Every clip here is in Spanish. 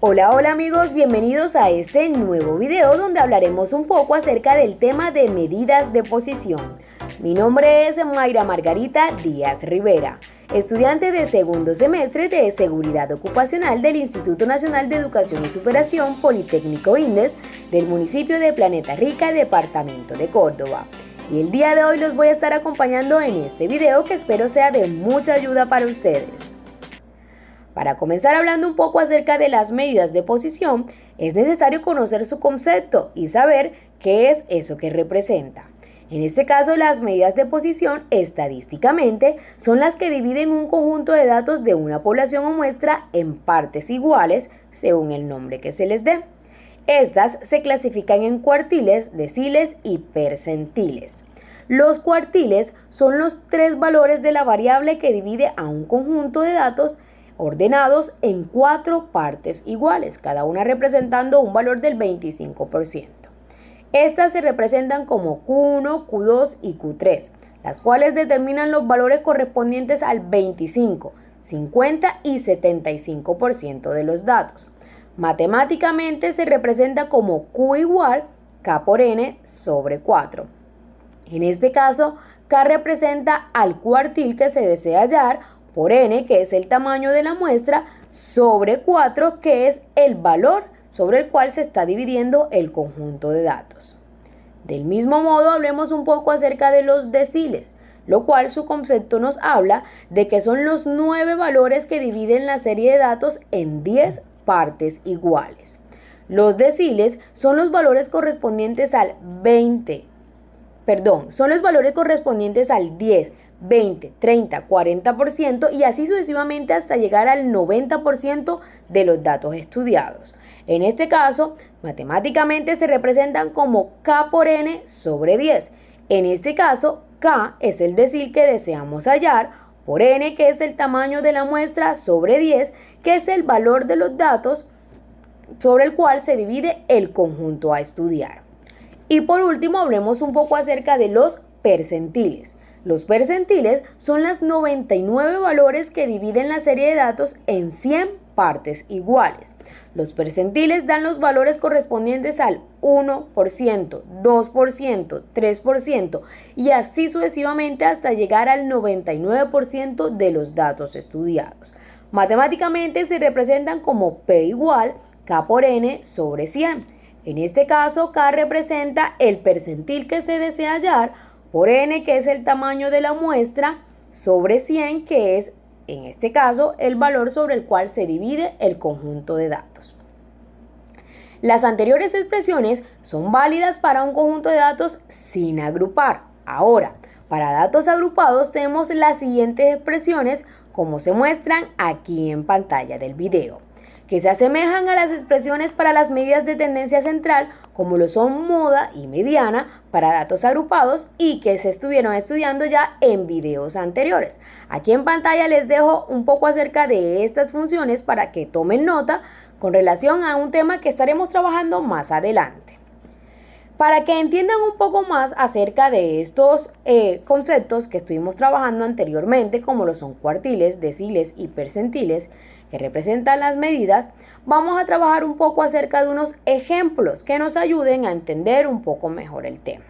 Hola amigos, bienvenidos a este nuevo video donde hablaremos un poco acerca del tema de medidas de posición. Mi nombre es Mayra Margarita Díaz Rivera, estudiante de segundo semestre de Seguridad Ocupacional del Instituto Nacional de Educación y Superación Politécnico INDES del municipio de Planeta Rica, departamento de Córdoba. Y el día de hoy los voy a estar acompañando en este video que espero sea de mucha ayuda para ustedes. Para comenzar hablando un poco acerca de las medidas de posición, es necesario conocer su concepto y saber qué es eso que representa. En este caso, las medidas de posición estadísticamente son las que dividen un conjunto de datos de una población o muestra en partes iguales según el nombre que se les dé. Estas se clasifican en cuartiles, deciles y percentiles. Los cuartiles son los tres valores de la variable que divide a un conjunto de datos ordenados en cuatro partes iguales, cada una representando un valor del 25%. Estas se representan como Q1, Q2 y Q3, las cuales determinan los valores correspondientes al 25, 50 y 75% de los datos. Matemáticamente se representa como Q igual K por N sobre 4. En este caso, K representa al cuartil que se desea hallar, por N, que es el tamaño de la muestra, sobre 4, que es el valor sobre el cual se está dividiendo el conjunto de datos. Del mismo modo, hablemos un poco acerca de los deciles, lo cual su concepto nos habla de que son los 9 valores que dividen la serie de datos en 10 partes iguales. Los deciles son los valores correspondientes al 10, 20, 30, 40% y así sucesivamente hasta llegar al 90% de los datos estudiados. En este caso, matemáticamente se representan como K por N sobre 10. En este caso, K es el decil que deseamos hallar, por N, que es el tamaño de la muestra, sobre 10, que es el valor de los datos sobre el cual se divide el conjunto a estudiar. Y por último, hablemos un poco acerca de los percentiles. Los percentiles son los 99 valores que dividen la serie de datos en 100 partes iguales. Los percentiles dan los valores correspondientes al 1%, 2%, 3% y así sucesivamente hasta llegar al 99% de los datos estudiados. Matemáticamente se representan como P igual K por N sobre 100. En este caso, K representa el percentil que se desea hallar, por N, que es el tamaño de la muestra, sobre 100, que es, en este caso, el valor sobre el cual se divide el conjunto de datos. Las anteriores expresiones son válidas para un conjunto de datos sin agrupar. Ahora, para datos agrupados tenemos las siguientes expresiones como se muestran aquí en pantalla del video, que se asemejan a las expresiones para las medidas de tendencia central, como lo son moda y mediana para datos agrupados y que se estuvieron estudiando ya en videos anteriores. Aquí en pantalla les dejo un poco acerca de estas funciones para que tomen nota con relación a un tema que estaremos trabajando más adelante. Para que entiendan un poco más acerca de estos conceptos que estuvimos trabajando anteriormente, como lo son cuartiles, deciles y percentiles, que representan las medidas, vamos a trabajar un poco acerca de unos ejemplos que nos ayuden a entender un poco mejor el tema.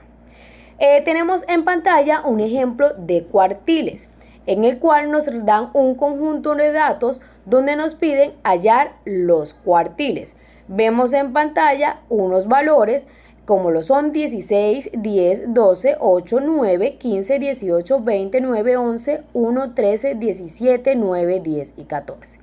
Tenemos en pantalla un ejemplo de cuartiles, en el cual nos dan un conjunto de datos donde nos piden hallar los cuartiles. Vemos en pantalla unos valores como lo son 16, 10, 12, 8, 9, 15, 18, 20, 9, 11, 1, 13, 17, 9, 10 y 14.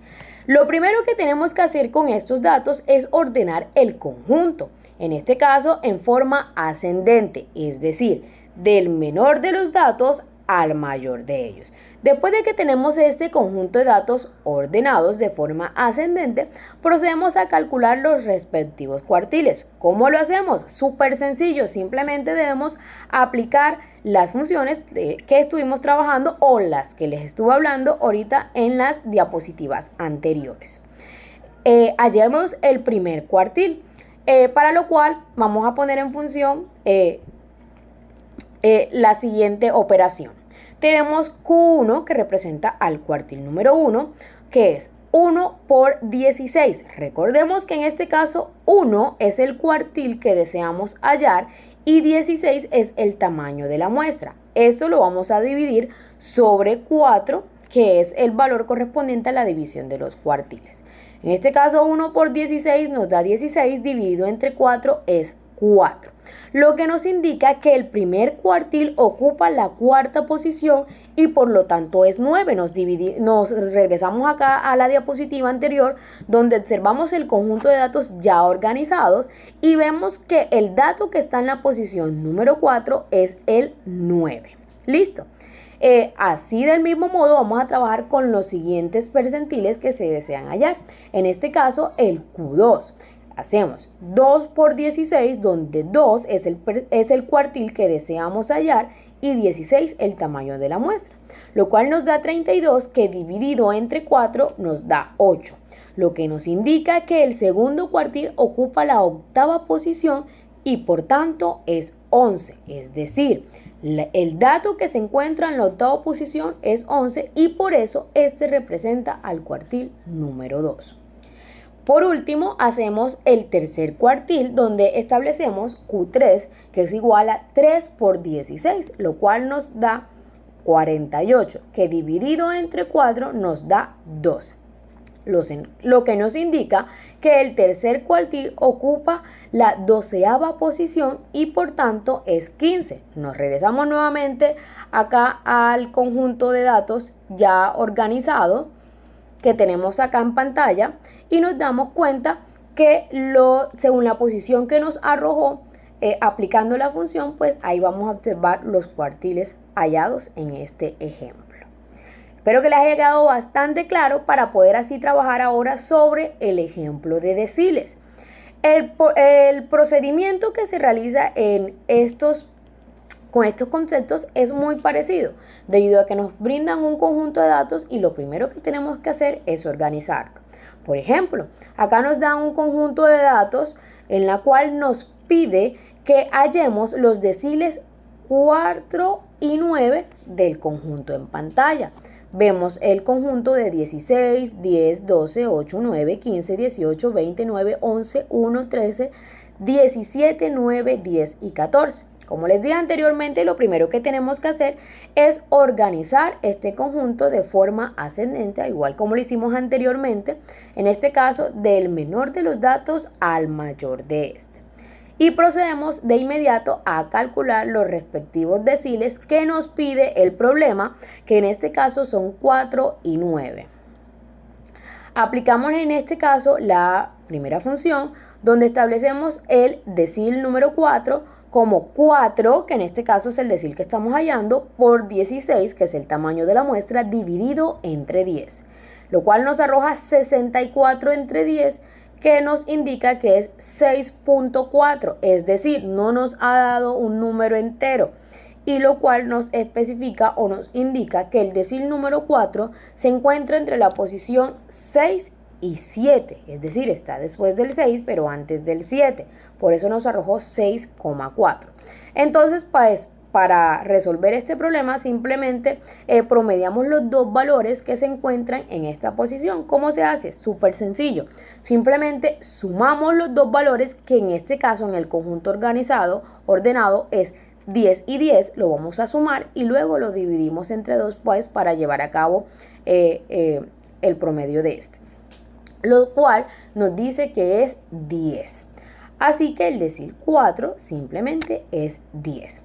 Lo primero que tenemos que hacer con estos datos es ordenar el conjunto, en este caso en forma ascendente, es decir, del menor de los datos al mayor de ellos. Después de que tenemos este conjunto de datos ordenados de forma ascendente, procedemos a calcular los respectivos cuartiles. ¿Cómo lo hacemos? Súper sencillo, simplemente debemos aplicar las funciones que estuvimos trabajando o las que les estuve hablando ahorita en las diapositivas anteriores. Hallemos el primer cuartil, para lo cual vamos a poner en función la siguiente operación. Tenemos Q1 que representa al cuartil número 1, que es 1 por 16. Recordemos que en este caso 1 es el cuartil que deseamos hallar y 16 es el tamaño de la muestra. Esto lo vamos a dividir sobre 4, que es el valor correspondiente a la división de los cuartiles. En este caso 1 por 16 nos da 16, dividido entre 4 es 4. Lo que nos indica que el primer cuartil ocupa la cuarta posición y por lo tanto es 9. Nos regresamos acá a la diapositiva anterior donde observamos el conjunto de datos ya organizados y vemos que el dato que está en la posición número 4 es el 9. Listo. Así del mismo modo vamos a trabajar con los siguientes percentiles que se desean hallar. En este caso el Q2. Hacemos 2 por 16, donde 2 es el cuartil que deseamos hallar y 16 el tamaño de la muestra, lo cual nos da 32, que dividido entre 4 nos da 8, lo que nos indica que el segundo cuartil ocupa la octava posición y por tanto es 11, es decir, el dato que se encuentra en la octava posición es 11 y por eso este representa al cuartil número 2. Por último, hacemos el tercer cuartil donde establecemos Q3, que es igual a 3 por 16, lo cual nos da 48, que dividido entre 4 nos da 12. Lo que nos indica que el tercer cuartil ocupa la 12ª posición y por tanto es 15. Nos regresamos nuevamente acá al conjunto de datos ya organizado que tenemos acá en pantalla y nos damos cuenta que según la posición que nos arrojó aplicando la función, pues ahí vamos a observar los cuartiles hallados en este ejemplo. Espero que les haya quedado bastante claro para poder así trabajar ahora sobre el ejemplo de deciles. El procedimiento que se realiza con estos conceptos es muy parecido, debido a que nos brindan un conjunto de datos y lo primero que tenemos que hacer es organizarlo. Por ejemplo, acá nos dan un conjunto de datos en la cual nos pide que hallemos los deciles 4 y 9 del conjunto en pantalla. Vemos el conjunto de 16, 10, 12, 8, 9, 15, 18, 20, 9, 11, 1, 13, 17, 9, 10 y 14. Como les dije anteriormente, lo primero que tenemos que hacer es organizar este conjunto de forma ascendente, al igual como lo hicimos anteriormente, en este caso del menor de los datos al mayor de este. Y procedemos de inmediato a calcular los respectivos deciles que nos pide el problema, que en este caso son 4 y 9. Aplicamos en este caso la primera función, donde establecemos el decil número 4 como 4, que en este caso es el decil que estamos hallando, por 16, que es el tamaño de la muestra, dividido entre 10, lo cual nos arroja 64 entre 10, que nos indica que es 6.4, es decir, no nos ha dado un número entero, y lo cual nos especifica o nos indica que el decil número 4 se encuentra entre la posición 6 y 7, es decir, está después del 6 pero antes del 7, por eso nos arrojó 6,4. Entonces, pues, para resolver este problema simplemente promediamos los dos valores que se encuentran en esta posición. ¿Cómo se hace? Súper sencillo. Simplemente sumamos los dos valores, que en este caso en el conjunto ordenado es 10 y 10, lo vamos a sumar y luego lo dividimos entre 2 pues para llevar a cabo el promedio de este, lo cual nos dice que es 10. Así que el decil 4 simplemente es 10.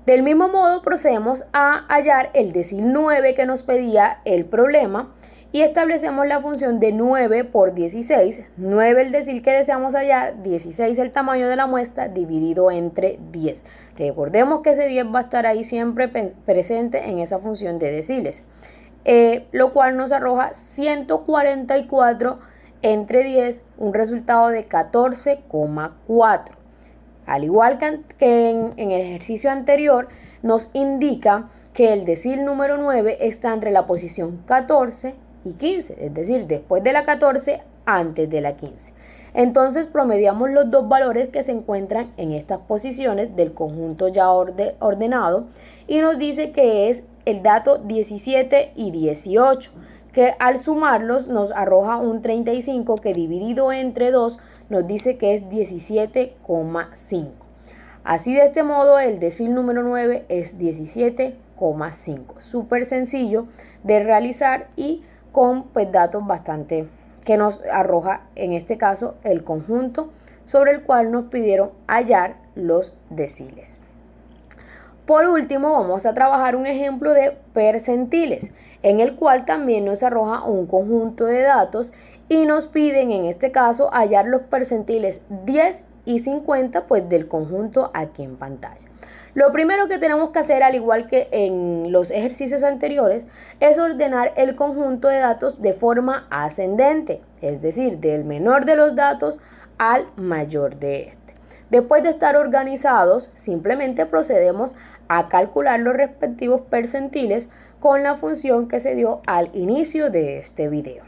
Del mismo modo procedemos a hallar el decil 9 que nos pedía el problema y establecemos la función de 9 por 16, 9 el decil que deseamos hallar, 16 el tamaño de la muestra, dividido entre 10. Recordemos que ese 10 va a estar ahí siempre presente en esa función de deciles, lo cual nos arroja 144 entre 10, un resultado de 14,4. Al igual que en el ejercicio anterior, nos indica que el decil número 9 está entre la posición 14 y 15, es decir, después de la 14, antes de la 15. Entonces promediamos los dos valores que se encuentran en estas posiciones del conjunto ya ordenado y nos dice que es el dato 17 y 18, que al sumarlos nos arroja un 35 que dividido entre 2 nos dice que es 17,5. Así de este modo el decil número 9 es 17,5. Súper sencillo de realizar y con pues, datos bastante que nos arroja en este caso el conjunto sobre el cual nos pidieron hallar los deciles. Por último, vamos a trabajar un ejemplo de percentiles, en el cual también nos arroja un conjunto de datos y nos piden en este caso hallar los percentiles 10 y 50 pues del conjunto aquí en pantalla. Lo primero que tenemos que hacer, al igual que en los ejercicios anteriores, es ordenar el conjunto de datos de forma ascendente, es decir, del menor de los datos al mayor de este. Después de estar organizados, simplemente procedemos a calcular los respectivos percentiles con la función que se dio al inicio de este video.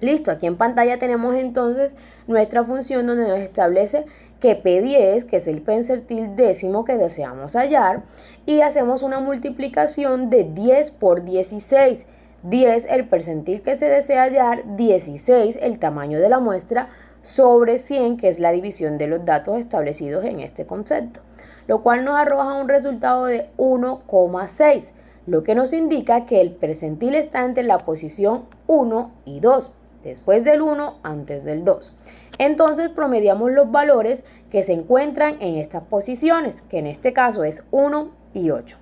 Listo, aquí en pantalla tenemos entonces nuestra función donde nos establece que P10, que es el percentil décimo que deseamos hallar, y hacemos una multiplicación de 10 por 16. 10 el percentil que se desea hallar, 16 el tamaño de la muestra, sobre 100, que es la división de los datos establecidos en este concepto, lo cual nos arroja un resultado de 1,6, lo que nos indica que el percentil está entre la posición 1 y 2, después del 1, antes del 2. Entonces promediamos los valores que se encuentran en estas posiciones, que en este caso es 1 y 8.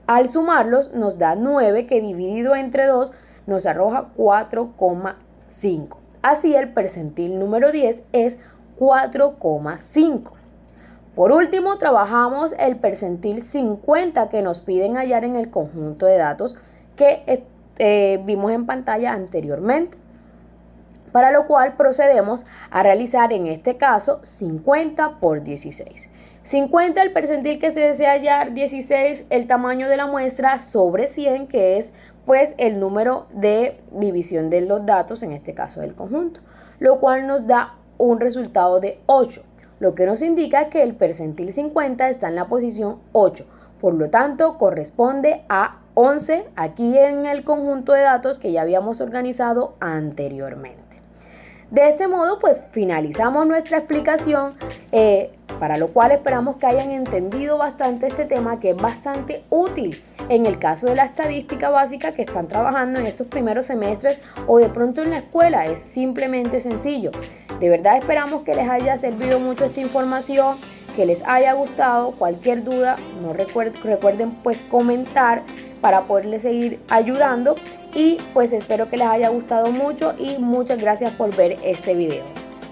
Al sumarlos nos da 9, que dividido entre 2 nos arroja 4,5. Así el percentil número 10 es 4,5. Por último, trabajamos el percentil 50 que nos piden hallar en el conjunto de datos que vimos en pantalla anteriormente. Para lo cual procedemos a realizar en este caso 50 por 16. 50 el percentil que se desea hallar, 16 el tamaño de la muestra sobre 100, que es pues el número de división de los datos, en este caso del conjunto, lo cual nos da un resultado de 8, lo que nos indica que el percentil 50 está en la posición 8, por lo tanto corresponde a 11 aquí en el conjunto de datos que ya habíamos organizado anteriormente. De este modo, pues finalizamos nuestra explicación, para lo cual esperamos que hayan entendido bastante este tema, que es bastante útil en el caso de la estadística básica que están trabajando en estos primeros semestres o de pronto en la escuela. Es simplemente sencillo. De verdad esperamos que les haya servido mucho esta información, que les haya gustado. Cualquier duda, no recuerden pues comentar para poderles seguir ayudando, y pues espero que les haya gustado mucho y muchas gracias por ver este video.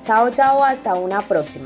Chao, chao, hasta una próxima.